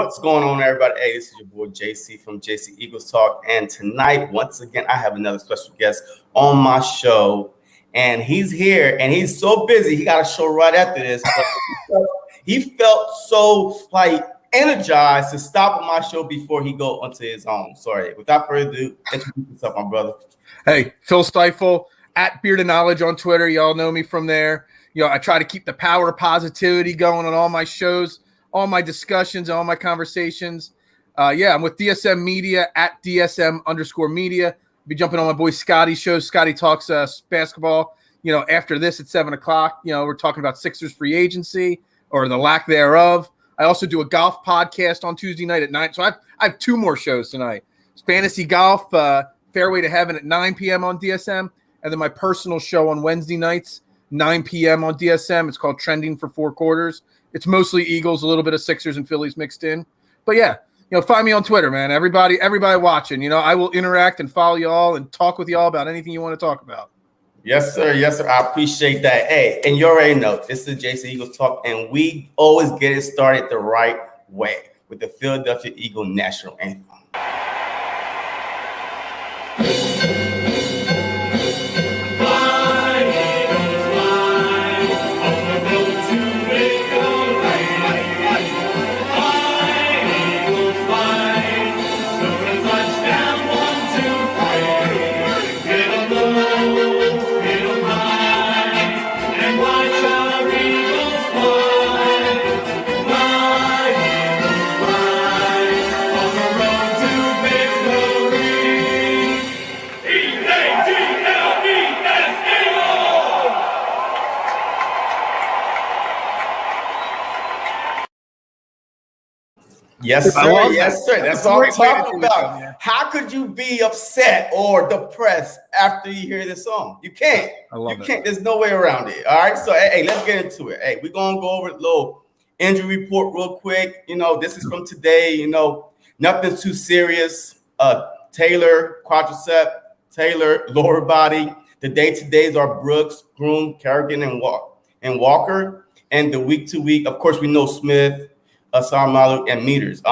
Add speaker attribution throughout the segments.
Speaker 1: What's going on, everybody? Hey, this is your boy JC from JC Eagles Talk. And tonight, once again, I have another special guest on my show. And he's here, and he's so busy. He got a show right after this. But he felt so, energized to stop on my show before he go onto his own. Sorry. Without further ado, introduce yourself, my brother.
Speaker 2: Hey, Phil Stiefel, at Beard of Knowledge on Twitter. Y'all know me from there. I try to keep the power of positivity going on all my shows, all my discussions, all my conversations. I'm with DSM Media at DSM_media. I'll be jumping on my boy Scotty's show. Scotty talks basketball. After this at 7 o'clock, we're talking about Sixers free agency or the lack thereof. I also do a golf podcast on Tuesday night at 9. So I have two more shows tonight. It's Fantasy Golf, Fairway to Heaven at 9 p.m. on DSM. And then my personal show on Wednesday nights, 9 p.m. on DSM. It's called Trending for Four Quarters. It's mostly Eagles, a little bit of Sixers and Phillies mixed in. But yeah, find me on Twitter, man. Everybody watching. I will interact and follow y'all and talk with y'all about anything you want to talk about.
Speaker 1: Yes, sir. Yes, sir. I appreciate that. Hey, and you already know, this is JC Eagles Talk, and we always get it started the right way with the Philadelphia Eagle National Anthem. Yes, sir. Yes, sir. That's all I'm talking about. How could you be upset or depressed after you hear this song? You can't.
Speaker 2: I love it.
Speaker 1: You can't. There's no way around it. All right. So, hey, let's get into it. Hey, we're going to go over a little injury report real quick. This is from today. Nothing too serious. Taylor, quadricep. Taylor, lower body. The day-to-days are Brooks, Groom, Kerrigan, and Walker. And the week-to-week, of course, we know Smith, Asar, and Meters.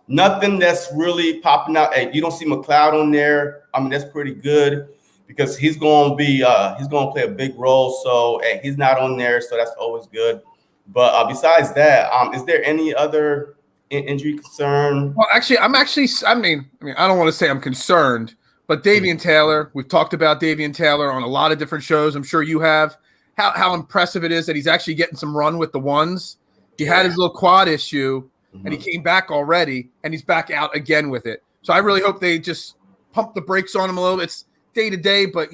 Speaker 1: Nothing that's really popping out. Hey, you don't see McLeod on there. That's pretty good because he's going to play a big role. So he's not on there, so that's always good. But besides that, is there any other injury concern?
Speaker 2: Well, actually, I don't want to say I'm concerned, but Davian Taylor. We've talked about Davian Taylor on a lot of different shows. I'm sure you have. How impressive it is that he's actually getting some run with the ones. He had his little quad issue, and he came back already, and he's back out again with it. So I really hope they just pump the brakes on him a little bit. It's day-to-day, but,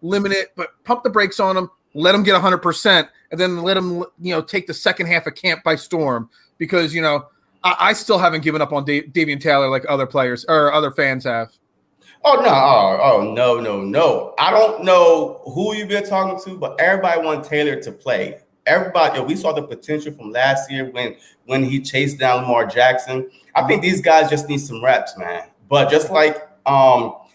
Speaker 2: limit it. But pump the brakes on him, let him get 100%, and then let him, take the second half of camp by storm. Because, I still haven't given up on Davian Taylor like other players or other fans have.
Speaker 1: Oh, no. No. I don't know who you've been talking to, but everybody wants Taylor to play. Everybody, we saw the potential from last year when he chased down Lamar Jackson. I think these guys just need some reps, man. But just like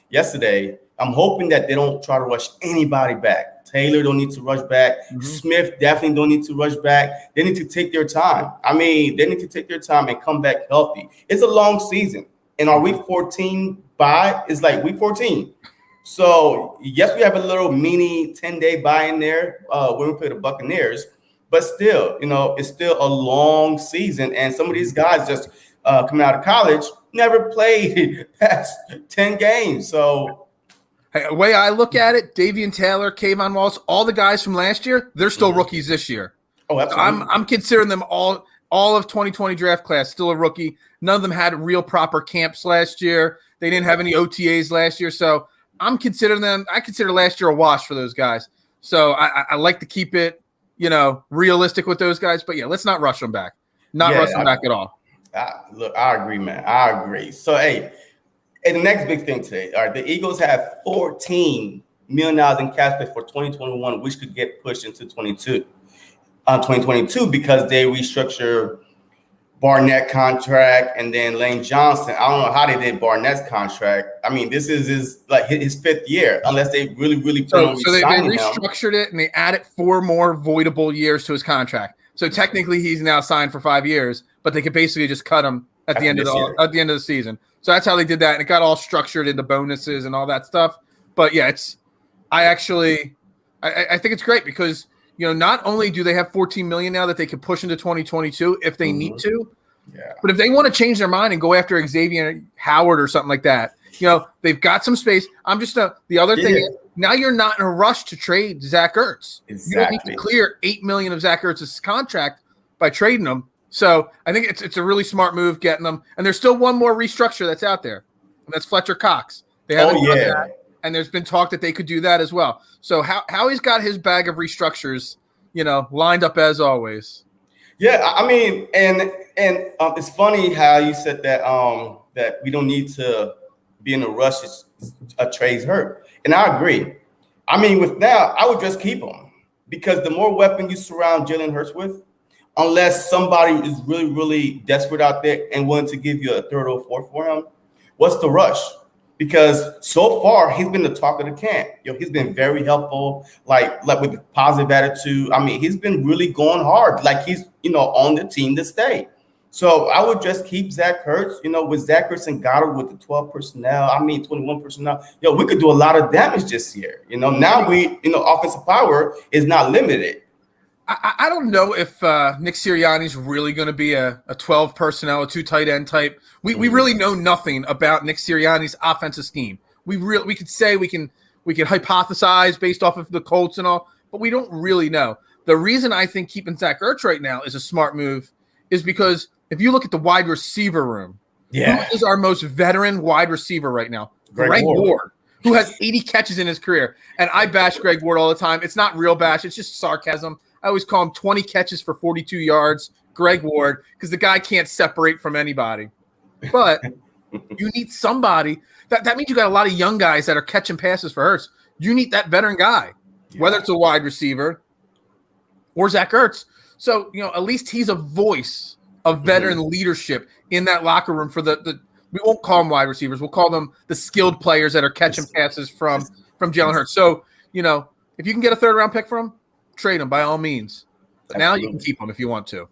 Speaker 1: yesterday, I'm hoping that they don't try to rush anybody back. Taylor don't need to rush back. Smith definitely don't need to rush back. They need to take their time. They need to take their time and come back healthy. It's a long season. And our week 14 bye is like week 14. So, yes, we have a little mini 10-day bye in there when we play the Buccaneers. But still, it's still a long season. And some of these guys just coming out of college never played past 10 games. So,
Speaker 2: hey, the way I look at it, Davian Taylor, Kayvon Wallace, all the guys from last year, they're still rookies this year.
Speaker 1: Oh, absolutely.
Speaker 2: I'm considering them all of 2020 draft class still a rookie. None of them had real proper camps last year. They didn't have any OTAs last year. So I consider last year a wash for those guys. So I like to keep it, realistic with those guys. But yeah, let's not rush them back. Rush them back at all.
Speaker 1: I agree, man. I agree. So, hey, and the next big thing today, all right, the Eagles have $14 million in cap space for 2021, which could get pushed into 2022 because they restructure Barnett contract and then Lane Johnson. I don't know how they did Barnett's contract. I mean, this is his fifth year, unless they really plan on
Speaker 2: so they restructured it and they added 4 more voidable years to his contract. So technically, he's now signed for 5 years, but they could basically just cut him at the end of the season. So that's how they did that, and it got all structured into bonuses and all that stuff. But yeah, I think it's great because not only do they have $14 million now that they can push into 2022 if they need to, but if they want to change their mind and go after Xavier Howard or something like that, they've got some space. I'm just the other thing is now you're not in a rush to trade Zach Ertz. Exactly. You don't need to clear $8 million of Zach Ertz's contract by trading him. So I think it's a really smart move getting them. And there's still one more restructure that's out there, and that's Fletcher Cox. They haven't done that, and there's been talk that they could do that as well. So Howie's got his bag of restructures, lined up as always.
Speaker 1: Yeah, I mean, and it's funny how you said that that we don't need to be in a rush to trade Hurt, and I agree. I mean, with now, I would just keep him because the more weapon you surround Jalen Hurts with, unless somebody is really, really desperate out there and willing to give you a third or fourth for him, what's the rush? Because so far he's been the talk of the camp. He's been very helpful, like with the positive attitude. I mean, he's been really going hard, like he's on the team to stay. So I would just keep Zach Ertz. With Zach Ertz and Goddard with the 12 personnel, 21 personnel. We could do a lot of damage this year. Now offensive power is not limited.
Speaker 2: I don't know if Nick Sirianni's really going to be a 12 personnel, a 2 tight end type. We really know nothing about Nick Sirianni's offensive scheme. We could say we can hypothesize based off of the Colts and all, but we don't really know. The reason I think keeping Zach Ertz right now is a smart move is because if you look at the wide receiver room, who is our most veteran wide receiver right now? Greg Ward, who has 80 catches in his career. And I bash Greg Ward all the time. It's not real bash. It's just sarcasm. I always call him 20 catches for 42 yards, Greg Ward, because the guy can't separate from anybody. But you need somebody. That means you got a lot of young guys that are catching passes for Hurts. You need that veteran guy, whether it's a wide receiver or Zach Ertz. So, at least he's a voice of veteran leadership in that locker room for the we won't call them wide receivers. We'll call them the skilled players that are catching passes from Jalen Hurts. So, if you can get a third-round pick from him, trade him by all means. But now you can keep him if you want to.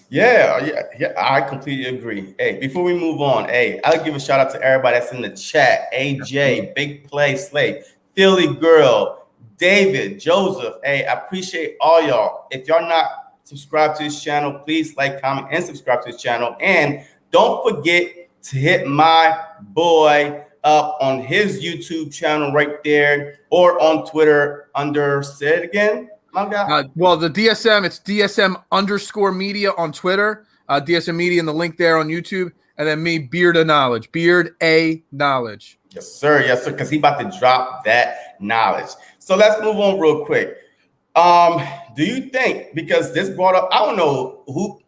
Speaker 1: Yeah, I completely agree. Hey, before we move on, I'll give a shout out to everybody that's in the chat. AJ, Big Play Slate, Philly Girl, David, Joseph. I appreciate all y'all. If y'all not subscribed to this channel, please like, comment, and subscribe to this channel. And don't forget to hit my boy up on his YouTube channel right there or on Twitter say it again.
Speaker 2: Well, the DSM, it's DSM_media on Twitter, DSM Media and the link there on YouTube, and then me, Beard A Knowledge. Yes, sir,
Speaker 1: because he about to drop that knowledge. So let's move on real quick. Do you think, because this brought up, I don't know who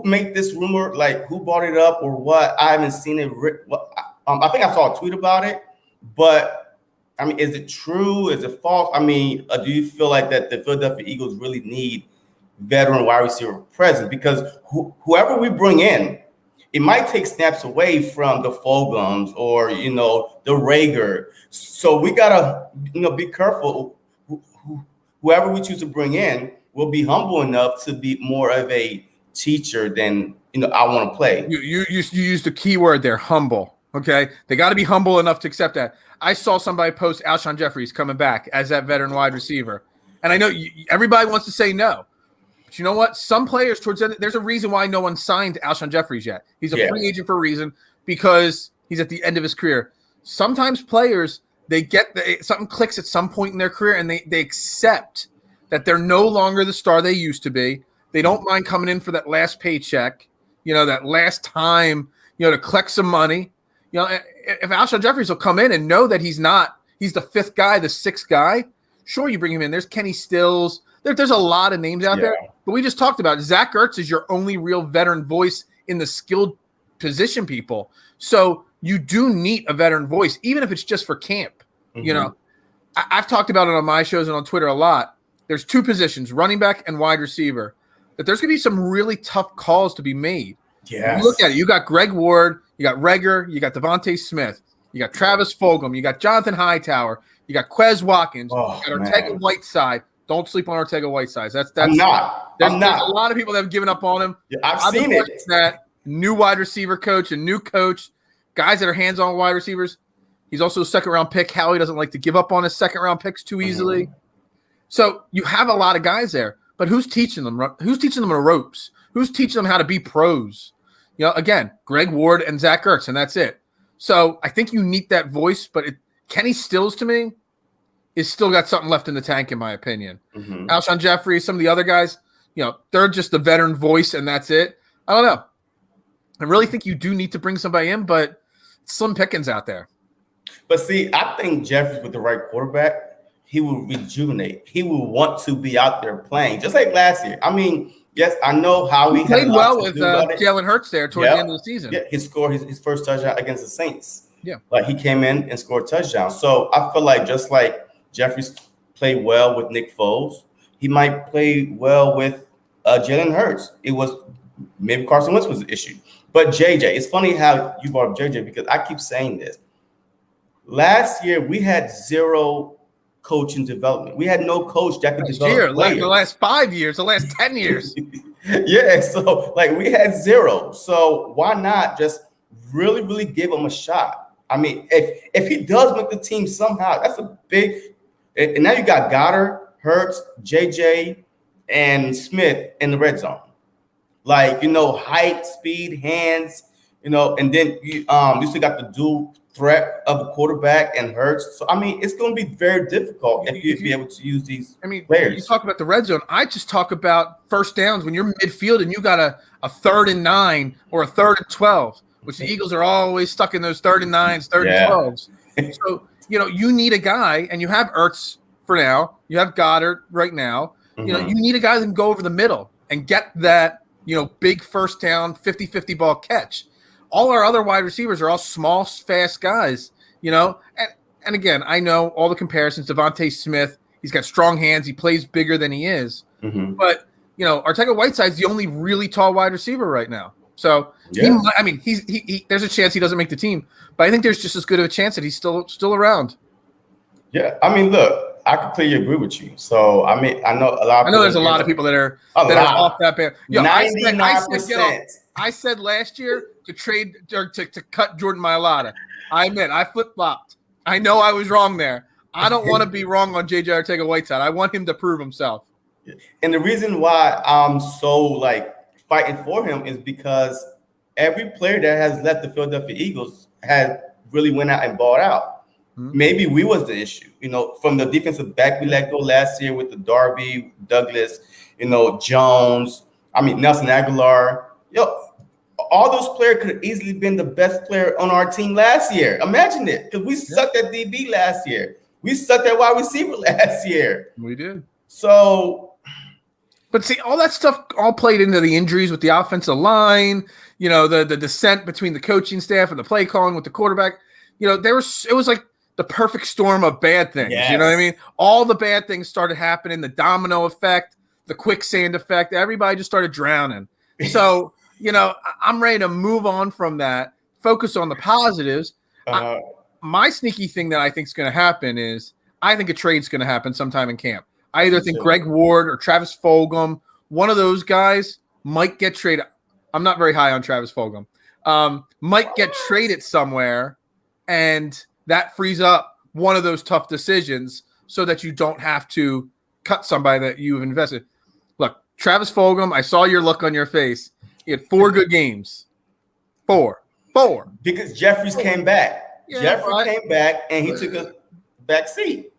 Speaker 1: made this rumor, like who brought it up or what, I haven't seen it. I think I saw a tweet about it, but I mean, is it true? Is it false? I mean, do you feel like that the Philadelphia Eagles really need veteran wide receiver presence? Because whoever we bring in, it might take snaps away from the Fulghams or, the Rager. So we got to, be careful. Whoever we choose to bring in will be humble enough to be more of a teacher than, I want to play.
Speaker 2: You used the key word there, humble. Okay, they got to be humble enough to accept that. I saw somebody post Alshon Jeffrey's coming back as that veteran wide receiver, and I know everybody wants to say no, but you know what? Some players there's a reason why no one signed Alshon Jeffrey's yet. He's a free agent for a reason because he's at the end of his career. Sometimes players something clicks at some point in their career and they accept that they're no longer the star they used to be. They don't mind coming in for that last paycheck, that last time, to collect some money. If Alshon Jeffries will come in and know that he's the fifth guy, the sixth guy, sure, you bring him in. There's Kenny Stills. There's a lot of names out there. But we just talked about it. Zach Ertz is your only real veteran voice in the skilled position people. So you do need a veteran voice, even if it's just for camp. I've talked about it on my shows and on Twitter a lot. There's 2 positions, running back and wide receiver, that there's going to be some really tough calls to be made.
Speaker 1: Yes.
Speaker 2: Look at it. You got Greg Ward, you got Reagor, you got Devontae Smith, you got Travis Fulgham, you got Jonathan Hightower, you got Quez Watkins, you got Ortega Whiteside. Don't sleep on Ortega Whiteside. That's
Speaker 1: I'm not.
Speaker 2: There's a lot of people that have given up on him.
Speaker 1: Yeah, I've seen it.
Speaker 2: new wide receiver coach, a new coach, guys that are hands-on wide receivers. He's also a second-round pick. Howie doesn't like to give up on his second-round picks too easily. Mm-hmm. So you have a lot of guys there, but who's teaching them? Who's teaching them the ropes? Who's teaching them how to be pros? Again, Greg Ward and Zach Ertz, and that's it. So I think you need that voice, but Kenny Stills, to me, is still got something left in the tank, in my opinion. Mm-hmm. Alshon Jeffery, some of the other guys, they're just the veteran voice, and that's it. I don't know. I really think you do need to bring somebody in, but slim pickings out there.
Speaker 1: But see, I think Jeffery with the right quarterback, he will rejuvenate. He will want to be out there playing, just like last year. I mean, yes, I know how he
Speaker 2: played well with Jalen Hurts there towards the end of the season.
Speaker 1: Yeah, he scored his first touchdown against the Saints.
Speaker 2: Yeah.
Speaker 1: Like he came in and scored a touchdown. So I feel like just like Jeffrey's played well with Nick Foles, he might play well with Jalen Hurts. It was maybe Carson Wentz was the issue. But JJ, it's funny how you brought up JJ because I keep saying this. Last year, we had zero coaching development. We had no coach that could develop players.
Speaker 2: The last 5 years, the last 10 years.
Speaker 1: Yeah, so like we had zero. So why not just really, really give him a shot? I mean, if he does make the team somehow, that's a big – and now you got Goddard, Hurts, JJ, and Smith in the red zone. Like, height, speed, hands, and then you still got the dual threat of a quarterback and Hurts. So, I mean, it's going to be very difficult if you be able to use these players.
Speaker 2: You talk about the red zone. I just talk about first downs when you're midfield and you got a 3rd and 9 or a 3rd and 12, which the Eagles are always stuck in those 3rd and 9s, 3rd and 12s. So, you need a guy, and you have Ertz for now. You have Goddard right now. Mm-hmm. You need a guy that can go over the middle and get that, big first down, 50-50 ball catch. All our other wide receivers are all small, fast guys, and again, I know all the comparisons. Devontae Smith, he's got strong hands. He plays bigger than he is. Mm-hmm. But, Arcega-Whiteside's the only really tall wide receiver right now. So, there's a chance he doesn't make the team. But I think there's just as good of a chance that he's still around.
Speaker 1: Yeah, I mean, look, I completely agree with you. So, I mean, I know a lot of
Speaker 2: people. I know there's a lot of people that are off that band.
Speaker 1: 99%.
Speaker 2: I said last year to trade or to cut Jordan Mailata. I admit I flip-flopped. I know I was wrong there. I don't want to be wrong on J.J. Arcega-Whiteside. I want him to prove himself.
Speaker 1: And the reason why I'm so fighting for him is because every player that has left the Philadelphia Eagles has really went out and bought out. Mm-hmm. Maybe we was the issue, from the defensive back we let go last year with the Darby, Douglas, Jones. I mean Nelson Aguilar. All those players could have easily been the best player on our team last year. Imagine it, because we sucked at DB last year. We sucked at wide receiver last year.
Speaker 2: We did.
Speaker 1: So,
Speaker 2: but see, all that stuff all played into the injuries with the offensive line. The descent between the coaching staff and the play calling with the quarterback. It was like the perfect storm of bad things. Yes. You know what I mean? All the bad things started happening. The domino effect, the quicksand effect. Everybody just started drowning. So. I'm ready to move on from that, focus on the positives. My sneaky thing that I think is going to happen is I think a trade's going to happen sometime in camp. I either think Greg Ward or Travis Fulgham, one of those guys might get traded. I'm not very high on Travis Fulgham. Might get traded somewhere, and that frees up one of those tough decisions so that you don't have to cut somebody that you've invested. Look, Travis Fulgham, I saw your look on your face. He had 4 good games. 4.
Speaker 1: Because Jeffries came back. Jeffrey came back, and he took a back seat.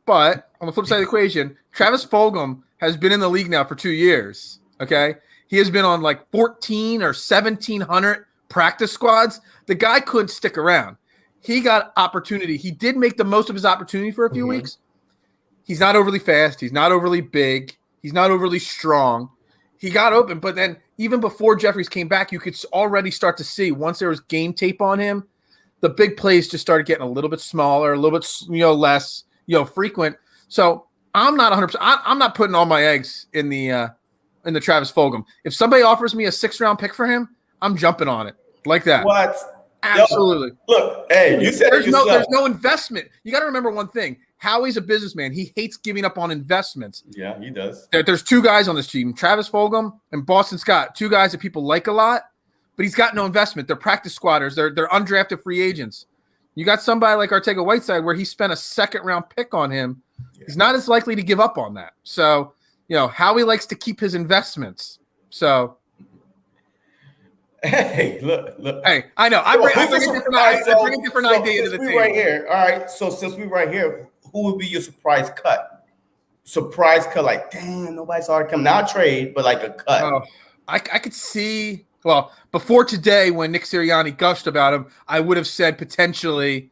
Speaker 2: But on the flip side of the equation, Travis Fulgham has been in the league now for 2 years, okay? He has been on 14 or 1,700 practice squads. The guy couldn't stick around. He got opportunity. He did make the most of his opportunity for a few weeks. He's not overly fast. He's not overly big. He's not overly strong. He got open, but then even before Jeffries came back, you could already start to see once there was game tape on him, the big plays just started getting a little bit smaller, a little bit less frequent. So I'm not 100%. I'm not putting all my eggs in the Travis Fulgham. If somebody offers me a 6th-round pick for him, I'm jumping on it like that.
Speaker 1: What?
Speaker 2: Absolutely.
Speaker 1: Look, hey, you said
Speaker 2: there's no investment. You got to remember one thing. Howie's a businessman. He hates giving up on investments.
Speaker 1: Yeah, he does.
Speaker 2: There's 2 guys on this team, Travis Fulgham and Boston Scott, 2 guys that people like a lot. but he's got no investment. They're practice squatters. They're undrafted free agents. You got somebody like Arcega-Whiteside where he spent a second-round pick on him. Yeah. He's not as likely to give up on that. So, Howie likes to keep his investments. So,
Speaker 1: hey, look.
Speaker 2: Hey, I know. I bring a different idea to the table.
Speaker 1: Right here. All right. So since we right here, who would be your surprise cut? Surprise cut, like, damn, nobody saw it come. Not a trade, but like a cut.
Speaker 2: I could see. Well, before today, when Nick Sirianni gushed about him, I would have said potentially,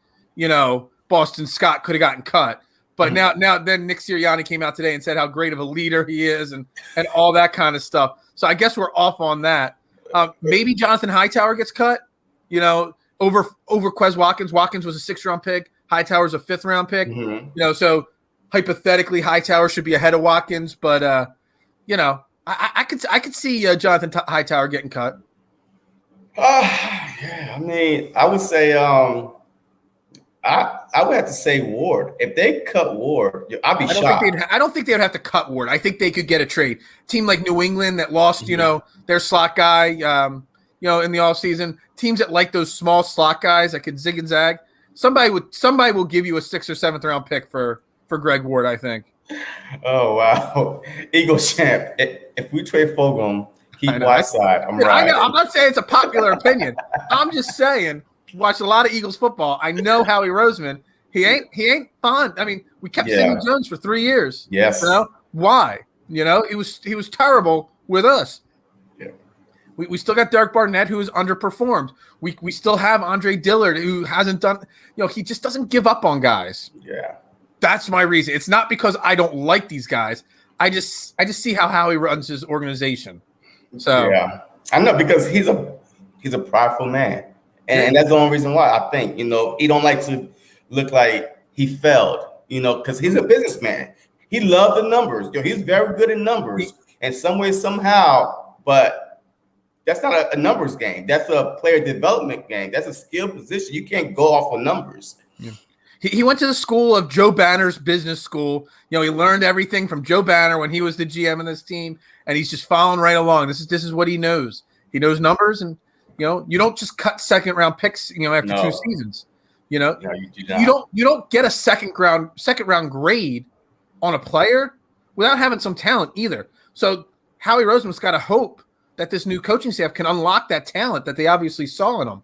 Speaker 2: Boston Scott could have gotten cut. But then Nick Sirianni came out today and said how great of a leader he is and all that kind of stuff. So I guess we're off on that. Maybe Jonathan Hightower gets cut, over Quez Watkins. Watkins was a 6th-round pick. Hightower's a 5th-round pick. Mm-hmm. So hypothetically, Hightower should be ahead of Watkins. But, I could see Jonathan Hightower getting cut.
Speaker 1: Yeah, I mean, I would say I would have to say Ward. If they cut Ward, I'd be shocked.
Speaker 2: I don't think they would have to cut Ward. I think they could get a trade. Team like New England that lost, their slot guy, in the offseason. Teams that like those small slot guys that could zig and zag. Somebody will give you a 6th or 7th round pick for Greg Ward, I think.
Speaker 1: Oh, wow. Eagles champ. If we trade Fulgham, keep Whiteside. I'm right.
Speaker 2: I know. I'm not saying it's a popular opinion. I'm just saying, watched a lot of Eagles football. I know Howie Roseman. He ain't fun. I mean, we kept Sammy Jones for 3 years.
Speaker 1: Yes.
Speaker 2: Why? He was terrible with us.
Speaker 1: Yeah.
Speaker 2: We still got Derek Barnett, who has underperformed. We still have Andre Dillard, who hasn't done. He just doesn't give up on guys.
Speaker 1: Yeah. That's
Speaker 2: my reason. It's not because I don't like these guys. I just see how Howie runs his organization. So
Speaker 1: yeah, I know, because he's a prideful man, and that's the only reason why I think he don't like to look like he failed. Because he's a businessman. He loved the numbers. He's very good in numbers in some way, somehow. But that's not a numbers game. That's a player development game. That's a skill position. You can't go off of numbers.
Speaker 2: Yeah. He went to the school of Joe Banner's business school. He learned everything from Joe Banner when he was the GM of this team, and he's just following right along. This is what he knows. He knows numbers, and you don't just cut 2nd-round picks, after 2 seasons.
Speaker 1: No, you do not.
Speaker 2: You don't get a second round grade on a player without having some talent either. So Howie Roseman's got to hope that this new coaching staff can unlock that talent that they obviously saw in him.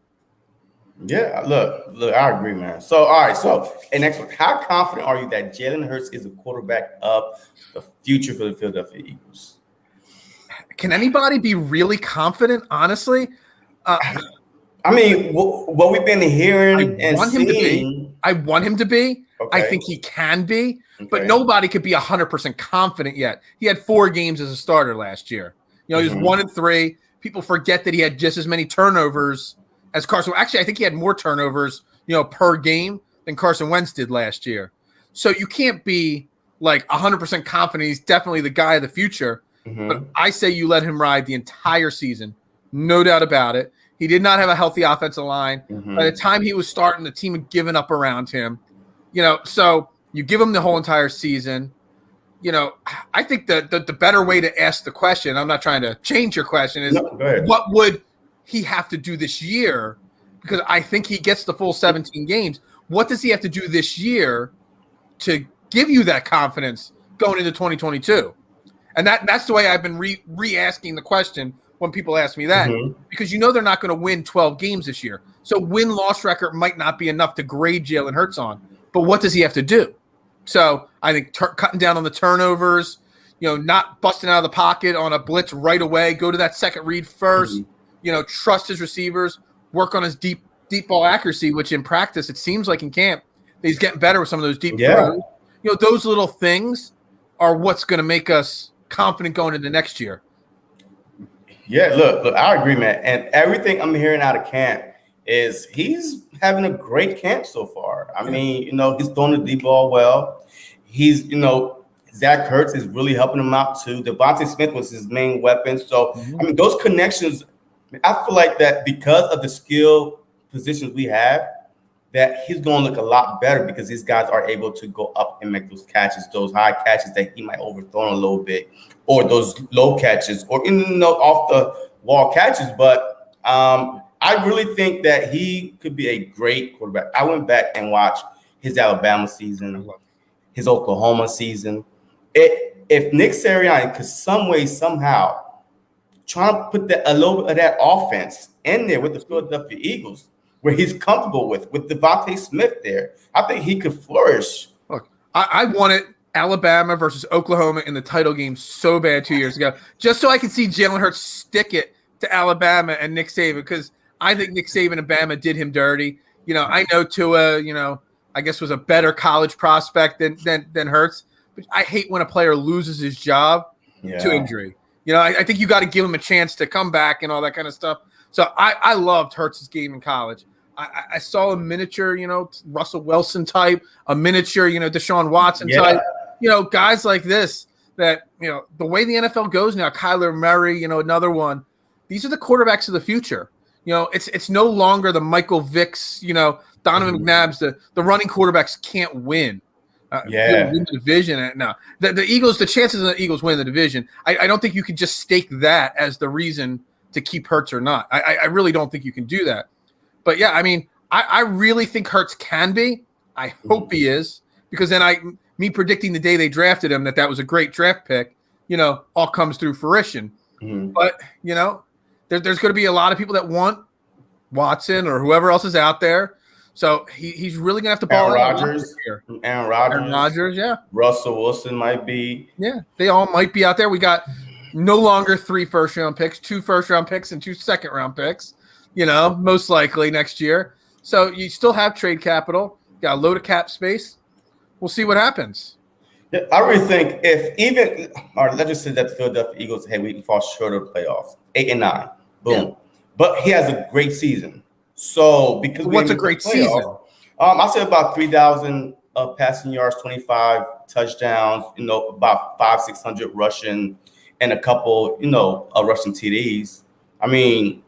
Speaker 1: Yeah, look, I agree, man. So, all right. So, and next one, how confident are you that Jalen Hurts is the quarterback of the future for the Philadelphia Eagles?
Speaker 2: Can anybody be really confident, honestly?
Speaker 1: I mean, what we've been hearing and seeing.
Speaker 2: I want him to be.
Speaker 1: Okay.
Speaker 2: I think he can be, but nobody could be 100% confident yet. He had 4 games as a starter last year. He was 1-3. People forget that he had just as many turnovers as Carson. Actually, I think he had more turnovers, per game than Carson Wentz did last year. So you can't be like 100% confident he's definitely the guy of the future. Mm-hmm. But I say you let him ride the entire season, no doubt about it. He did not have a healthy offensive line. Mm-hmm. By the time he was starting, the team had given up around him. So you give him the whole entire season. I think that the better way to ask the question, I'm not trying to change your question, is what would he have to do this year? Because I think he gets the full 17 games. What does he have to do this year to give you that confidence going into 2022? And that's the way I've been re-asking the question when people ask me that, because they're not going to win 12 games this year. So win-loss record might not be enough to grade Jalen Hurts on. But what does he have to do? So I think cutting down on the turnovers, not busting out of the pocket on a blitz right away, go to that second read first, trust his receivers, work on his deep ball accuracy, which in practice it seems like in camp he's getting better with some of those deep throws. Those little things are what's going to make us confident going into next year.
Speaker 1: Yeah, look, I agree, man. And everything I'm hearing out of camp is he's having a great camp so far. I mean, he's throwing the deep ball well. He's, Zach Ertz is really helping him out too. Devontae Smith was his main weapon. So, I mean, those connections, I feel like that because of the skill positions we have, that he's going to look a lot better because these guys are able to go up and make those catches, those high catches that he might overthrow a little bit, or those low catches, or off the wall catches. But I really think that he could be a great quarterback. I went back and watched his Alabama season, his Oklahoma season. If Nick Sirianni could some way, somehow, try to put a little bit of that offense in there with the Philadelphia Eagles, where he's comfortable with Devontae Smith there, I think he could flourish.
Speaker 2: Look, I wanted Alabama versus Oklahoma in the title game so bad 2 years ago, just so I could see Jalen Hurt stick it to Alabama and Nick Saban, because I think Nick Saban and Bama did him dirty. I know Tua, I guess was a better college prospect than Hurts, but I hate when a player loses his job to injury. I think you got to give him a chance to come back and all that kind of stuff. So I loved Hurts' game in college. I saw a miniature, Russell Wilson type, a miniature, Deshaun Watson type, guys like this that, the way the NFL goes now, Kyler Murray, another one. These are the quarterbacks of the future. It's no longer the Michael Vicks, Donovan McNabb's, the running quarterbacks can't win. Win the division. No, the Eagles, the chances of the Eagles winning the division, I don't think you could just stake that as the reason to keep Hurts or not. I really don't think you can do that. But yeah, I mean, I really think Hurts can be. I hope he is, because then me predicting the day they drafted him that was a great draft pick, all comes through fruition. But there's going to be a lot of people that want Watson or whoever else is out there. So he's really going to have to ball out here.
Speaker 1: Aaron Rodgers,
Speaker 2: yeah.
Speaker 1: Russell Wilson might be.
Speaker 2: Yeah, they all might be out there. We got no longer 3 first-round picks, 2 first-round picks, and 2 second-round picks, most likely next year. So you still have trade capital, got a load of cap space. We'll see what happens.
Speaker 1: Yeah, I really think let's just say that the Philadelphia Eagles, we can fall short of the playoffs, 8-9, boom. Yeah. But he has a great season. So because
Speaker 2: what's a great season?
Speaker 1: I say about 3,000 passing yards, 25 touchdowns, about 500-600 rushing, and a couple, rushing TDs. I mean,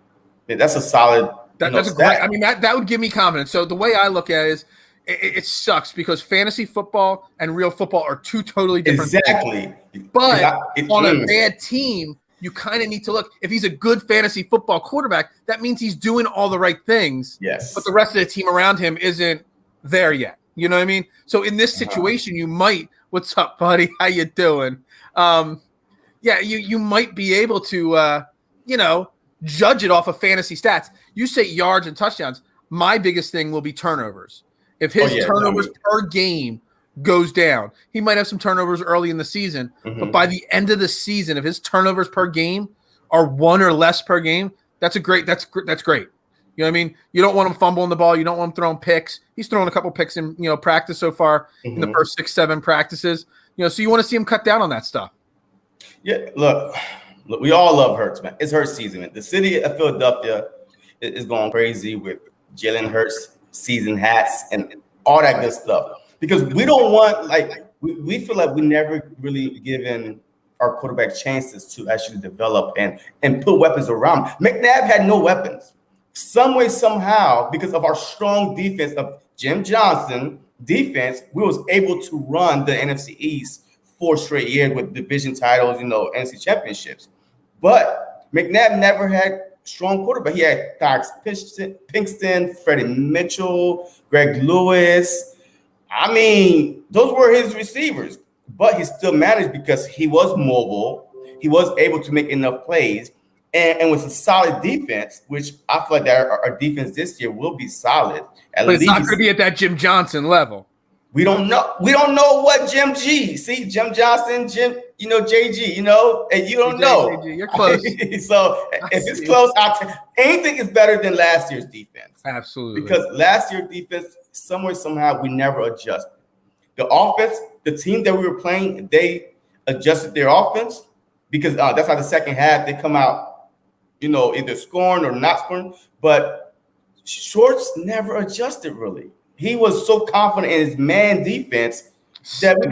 Speaker 1: that's a solid.
Speaker 2: That's a great. I mean, that would give me confidence. So the way I look at it is, it sucks because fantasy football and real football are 2 totally different
Speaker 1: things.
Speaker 2: But on a bad team, you kind of need to look. If he's a good fantasy football quarterback, that means he's doing all the right things.
Speaker 1: Yes.
Speaker 2: But the rest of the team around him isn't there yet. You know what I mean? So in this situation, you might. What's up, buddy? How you doing? You might be able to, judge it off of fantasy stats. You say yards and touchdowns. My biggest thing will be turnovers. If his turnovers per game goes down, he might have some turnovers early in the season, but by the end of the season, if his turnovers per game are 1 or less per game, that's great. You know what I mean? You don't want him fumbling the ball. You don't want him throwing picks. He's thrown a couple picks in, practice so far in the first 6-7 practices, so you want to see him cut down on that stuff.
Speaker 1: Yeah. Look, we all love Hurts, man. It's Hurts season, man. The city of Philadelphia is going crazy with Jalen Hurts season hats and all that good stuff. Because we don't want, we feel like we never really given our quarterback chances to actually develop and put weapons around. McNabb had no weapons. Some way, somehow, because of our strong defense of Jim Johnson defense, we was able to run the NFC East 4 straight years with division titles, NFC championships. But McNabb never had strong quarterback. He had Cox Pinkston, Freddie Mitchell, Greg Lewis. I mean, those were his receivers, but he still managed because he was mobile. He was able to make enough plays, and with a solid defense, which I feel like that our defense this year will be solid.
Speaker 2: But it's not going to be at that Jim Johnson level.
Speaker 1: We don't know. We don't know what Jim Johnson, JG, and you don't know.
Speaker 2: JG, you're close.
Speaker 1: So if it's close, anything is better than last year's defense.
Speaker 2: Absolutely.
Speaker 1: Because last year's defense, somehow, we never adjusted. The offense, the team that we were playing, they adjusted their offense because that's how the second half they come out, either scoring or not scoring. But Schwartz never adjusted really. He was so confident in his man defense that we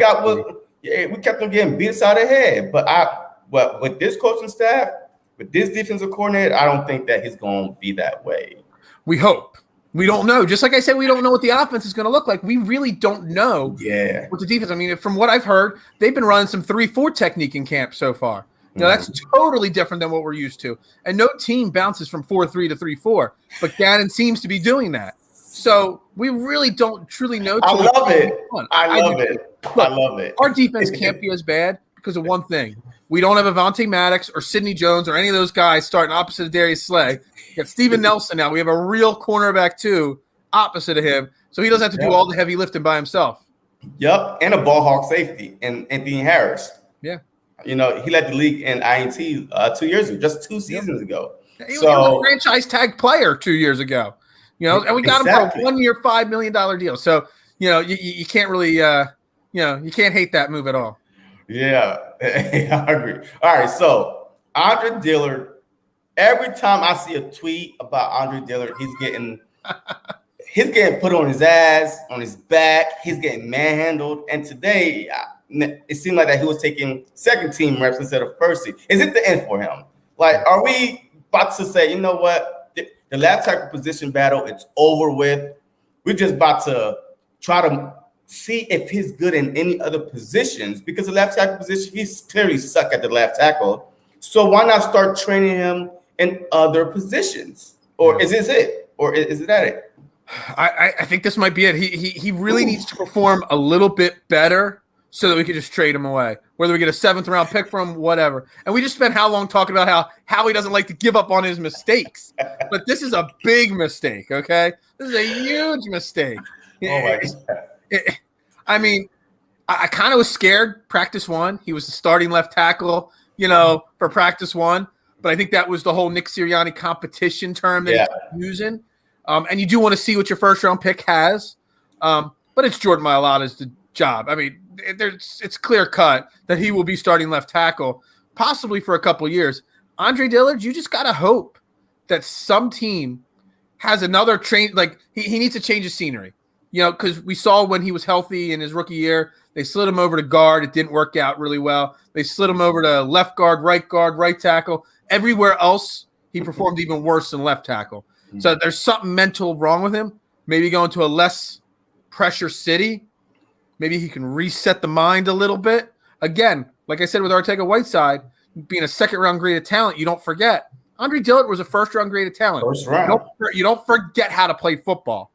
Speaker 1: kept on getting beat aside the head. But with this coaching staff, with this defensive coordinator, I don't think that he's going to be that way.
Speaker 2: We hope. We don't know. Just like I said, we don't know what the offense is going to look like. We really don't know what the defense. I mean, from what I've heard, they've been running some 3-4 technique in camp so far. Now, that's totally different than what we're used to. And no team bounces from 4-3 to 3-4. But Gannon seems to be doing that. So we really don't truly know.
Speaker 1: I love it. I love it.
Speaker 2: Look,
Speaker 1: I love it.
Speaker 2: Our defense can't be as bad because of one thing. We don't have Avonte Maddox or Sidney Jones or any of those guys starting opposite of Darius Slay. We got Steven Nelson now. We have a real cornerback, too, opposite of him. So he doesn't have to do all the heavy lifting by himself.
Speaker 1: Yep, and a ball hawk safety, and Anthony Harris.
Speaker 2: Yeah.
Speaker 1: He led the league in INT 2 years ago, just 2 seasons ago.
Speaker 2: He was a franchise tag player 2 years ago. And we got him for a 1 year, $5 million deal. So, you can't really, you can't hate that move at all. Yeah,
Speaker 1: I agree. All right, so Andre Dillard, every time I see a tweet about Andre Dillard, he's getting put on his ass, on his back. He's getting manhandled. And today, it seemed like that he was taking second team reps instead of first team. Is it the end for him? Like, are we about to say, you know what? The left tackle position battle, it's over with. We're just about to try to see if he's good in any other positions, because the left tackle position, he's clearly suck at the left tackle. So why not start training him in other positions? Or is this it? Or is that it?
Speaker 2: I think this might be it. He really needs to perform a little bit better so that we could just trade him away. Whether we get a 7th round pick from him, whatever. And we just spent how long talking about how he doesn't like to give up on his mistakes. But this is a big mistake, okay? This is a huge mistake.
Speaker 1: Oh, my God.
Speaker 2: I kind of was scared practice 1. He was the starting left tackle, for practice 1. But I think that was the whole Nick Sirianni competition term that he's using. And you do want to see what your first-round pick has. But it's Jordan Mailata's job. It's clear-cut that he will be starting left tackle, possibly for a couple years. Andre Dillard, you just got to hope that some team has another train. Like, he needs to change his scenery. Because we saw when he was healthy in his rookie year, they slid him over to guard. It didn't work out really well. They slid him over to left guard, right tackle. Everywhere else, he performed even worse than left tackle. So there's something mental wrong with him. Maybe going to a less pressure city. Maybe he can reset the mind a little bit. Again, like I said with Arcega-Whiteside, being a second-round grade of talent, you don't forget. Andre Dillard was a first-round grade of talent.
Speaker 1: First round.
Speaker 2: You don't forget how to play football.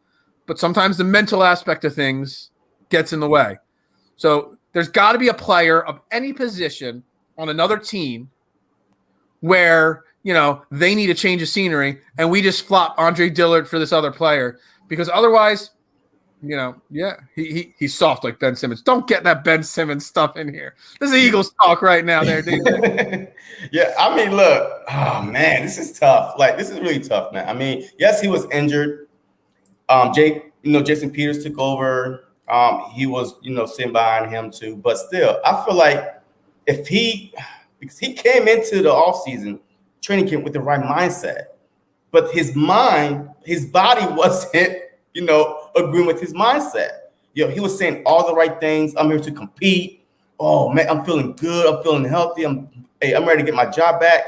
Speaker 2: But sometimes the mental aspect of things gets in the way. So there's got to be a player of any position on another team where, they need a change of scenery, and we just flop Andre Dillard for this other player. Because otherwise, he's soft like Ben Simmons. Don't get that Ben Simmons stuff in here. This is Eagles talk right now there, dude.
Speaker 1: Yeah, look. Oh, man, this is tough. Like, this is really tough, man. Yes, he was injured. Jason Peters took over. He was, sitting behind him too. But still, I feel like because he came into the offseason training camp with the right mindset, but his body wasn't, agreeing with his mindset. He was saying all the right things. I'm here to compete. Oh man, I'm feeling good. I'm feeling healthy. I'm ready to get my job back.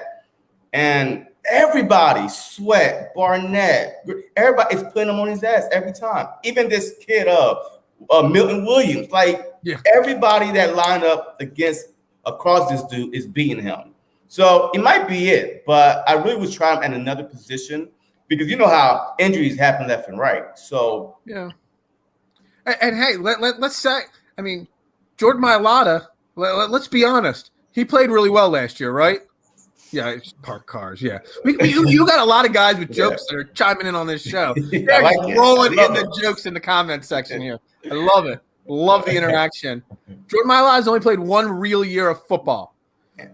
Speaker 1: And everybody, Sweat, Barnett, everybody is putting him on his ass every time. Even this kid, Milton Williams, everybody that lined up across this dude is beating him. So it might be it, but I really would try him at another position because you know how injuries happen left and right. So
Speaker 2: yeah. And hey, let's say, Jordan Mailata. Let's be honest, he played really well last year, right? Yeah, park cars. Yeah, you got a lot of guys with jokes that are chiming in on this show. They're rolling in the jokes in the comment section here. I love it. Love the interaction. Jordan Mailata has only played 1 real year of football,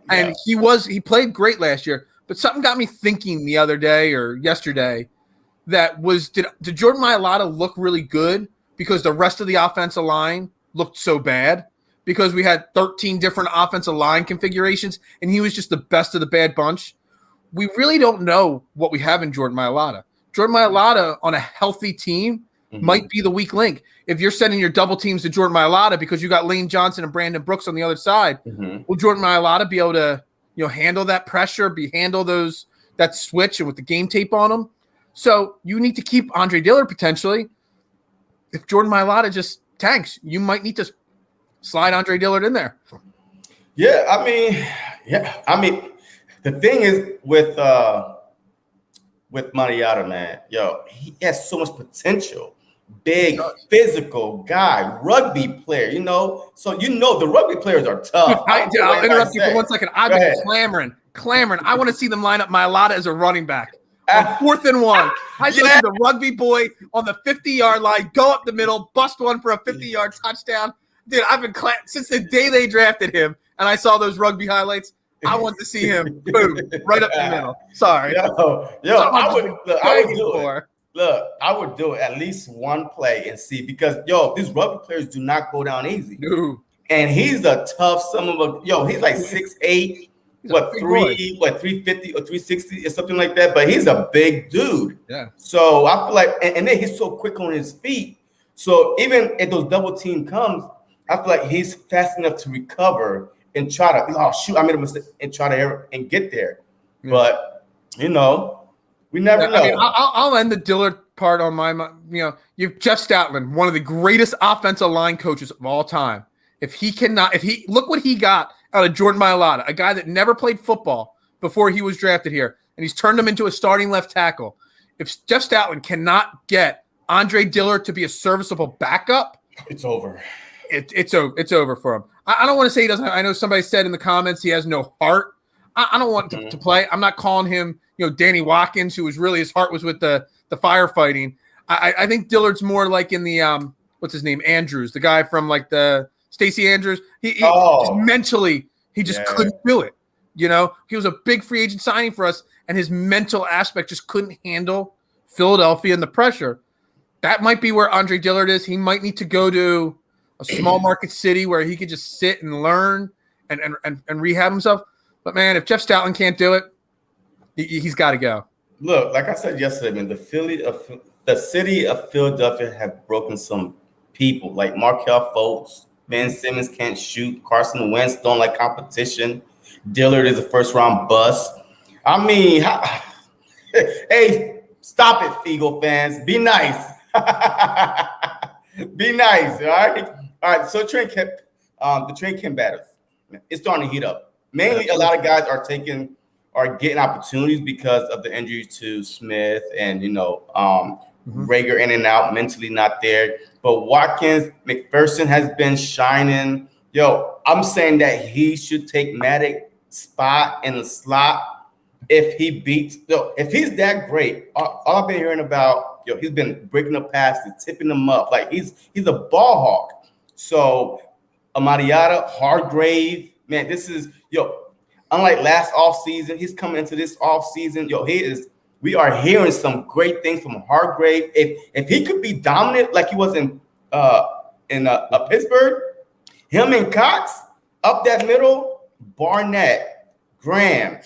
Speaker 2: and he played great last year. But something got me thinking the other day or yesterday did Jordan Mailata look really good because the rest of the offensive line looked so bad? Because we had 13 different offensive line configurations, and he was just the best of the bad bunch. We really don't know what we have in Jordan Mailata. Jordan Mailata on a healthy team might be the weak link. If you're sending your double teams to Jordan Mailata because you got Lane Johnson and Brandon Brooks on the other side, will Jordan Mailata be able to handle that pressure, handle that switch and with the game tape on him? So you need to keep Andre Dillard potentially. If Jordan Mailata just tanks, you might need to slide Andre Dillard in there.
Speaker 1: Yeah, Yeah, I mean, the thing is with Mariota, man, yo, he has so much potential. Big, physical guy, rugby player, So the rugby players are
Speaker 2: Dude,
Speaker 1: tough. I don't care what
Speaker 2: I'll
Speaker 1: anybody
Speaker 2: interrupt you for
Speaker 1: say.
Speaker 2: 1 second. I've
Speaker 1: Go
Speaker 2: been
Speaker 1: ahead.
Speaker 2: clamoring. I want to see them line up Mailata as a running back on 4th and 1. I just see the rugby boy on the 50-yard line, go up the middle, bust one for a 50-yard touchdown. Dude, I've been since the day they drafted him, and I saw those rugby highlights. I want to see him, boom, right up the middle. Sorry.
Speaker 1: I would do
Speaker 2: for.
Speaker 1: it. Look, I would do it at least one play and see because these rugby players do not go down easy.
Speaker 2: No.
Speaker 1: And he's a tough he's like 6'8", 350 or 360 or something like that. But he's a big dude.
Speaker 2: Yeah.
Speaker 1: So I feel like, and then he's so quick on his feet. So even if those double team comes, I feel like he's fast enough to recover and try to, I made a mistake, and try to and get there. Yeah. But we never know.
Speaker 2: I mean, I'll end the Dillard part on you've Jeff Stoutland, one of the greatest offensive line coaches of all time. Look what he got out of Jordan Mailata, a guy that never played football before he was drafted here, and he's turned him into a starting left tackle. If Jeff Stoutland cannot get Andre Dillard to be a serviceable backup,
Speaker 1: it's over.
Speaker 2: It's over for him. I don't want to say he doesn't. I know somebody said in the comments he has no heart. I don't want to play. I'm not calling him, Danny Watkins, who was really his heart was with the firefighting. I think Dillard's more like in the what's his name, Andrews, the guy from like the Stacey Andrews. He just mentally he just couldn't do it. He was a big free agent signing for us, and his mental aspect just couldn't handle Philadelphia and the pressure. That might be where Andre Dillard is. He might need to go to a small market city where he could just sit and learn and rehab himself. But man, if Jeff Stoutland can't do it, he's got to go.
Speaker 1: Look, like I said yesterday, man, the city of Philadelphia have broken some people like Markelle Fultz. Ben Simmons can't shoot. Carson Wentz don't like competition. Dillard is a first-round bust. I mean, hey, stop it, Fiegel fans. Be nice. Be nice, all right? All right, so the training camp battles. It's starting to heat up. Mainly, a lot of guys are getting opportunities because of the injuries to Smith and Rager in and out, mentally not there. But Watkins, McPherson has been shining. I'm saying that he should take Maddox's spot in the slot if he's that great. All I've been hearing about, he's been breaking the passes, tipping them up. Like he's a ball hawk. So Mariota, Hargrave, man, this is unlike last offseason, he's coming into this offseason. We are hearing some great things from Hargrave. If he could be dominant like he was in Pittsburgh, him and Cox up that middle, Barnett, Graham,